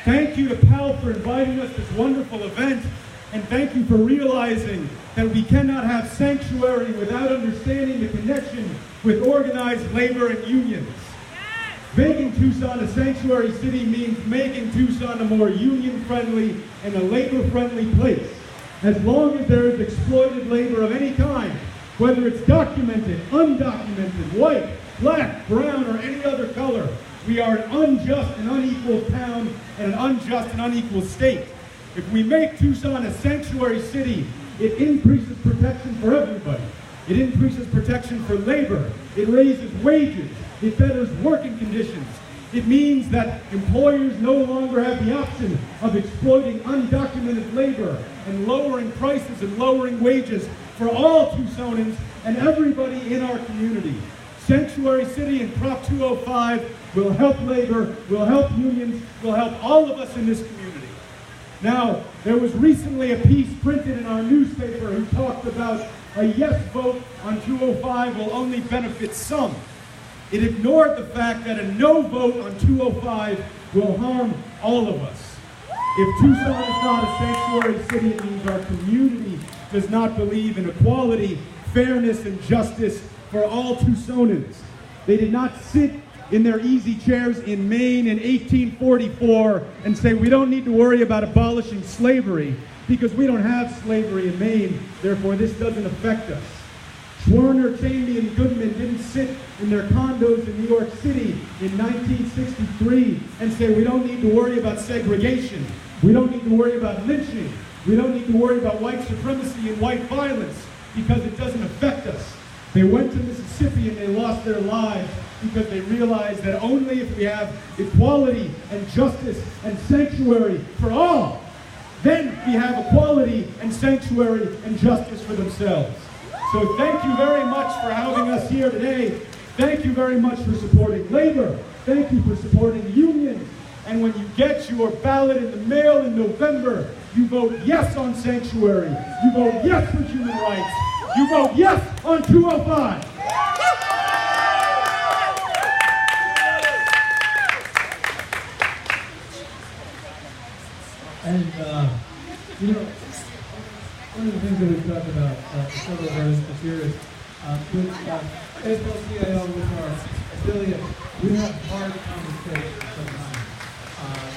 Thank you to PAL for inviting us to this wonderful event, and thank you for realizing that we cannot have sanctuary without understanding the connection with organized labor and unions. Making Tucson a sanctuary city means making Tucson a more union-friendly and a labor-friendly place. As long as there is exploited labor of any kind, whether it's documented, undocumented, white, black, brown, or any other color, we are an unjust and unequal town and an unjust and unequal state. If we make Tucson a sanctuary city, it increases protection for everybody. It increases protection for labor. It raises wages. It betters working conditions. It means that employers no longer have the option of exploiting undocumented labor and lowering prices and lowering wages for all Tucsonans and everybody in our community. Sanctuary City and Prop 205 will help labor, will help unions, will help all of us in this community. Now, there was recently a piece printed in our newspaper who talked about a yes vote on 205 will only benefit some. It ignored the fact that a no vote on 205 will harm all of us. If Tucson is not a sanctuary city, it means our community does not believe in equality, fairness, and justice for all Tucsonans. They did not sit in their easy chairs in Maine in 1844 and say, we don't need to worry about abolishing slavery because we don't have slavery in Maine, therefore this doesn't affect us. Schwerner, Chamey, and Goodman didn't sit in their condos in New York City in 1963 and say, we don't need to worry about segregation. We don't need to worry about lynching. We don't need to worry about white supremacy and white violence because it doesn't affect us. They went to Mississippi and they lost their lives because they realized that only if we have equality and justice and sanctuary for all, then we have equality and sanctuary and justice for themselves. So thank you very much for having us here today. Thank you very much for supporting labor. Thank you for supporting unions. And when you get your ballot in the mail in November, you vote yes on sanctuary. You vote yes for human rights. You vote yes on 205. And, you know, one of the things that we've talked about several of our instances is with AFL-CIO, with our affiliate, we have hard conversations sometimes.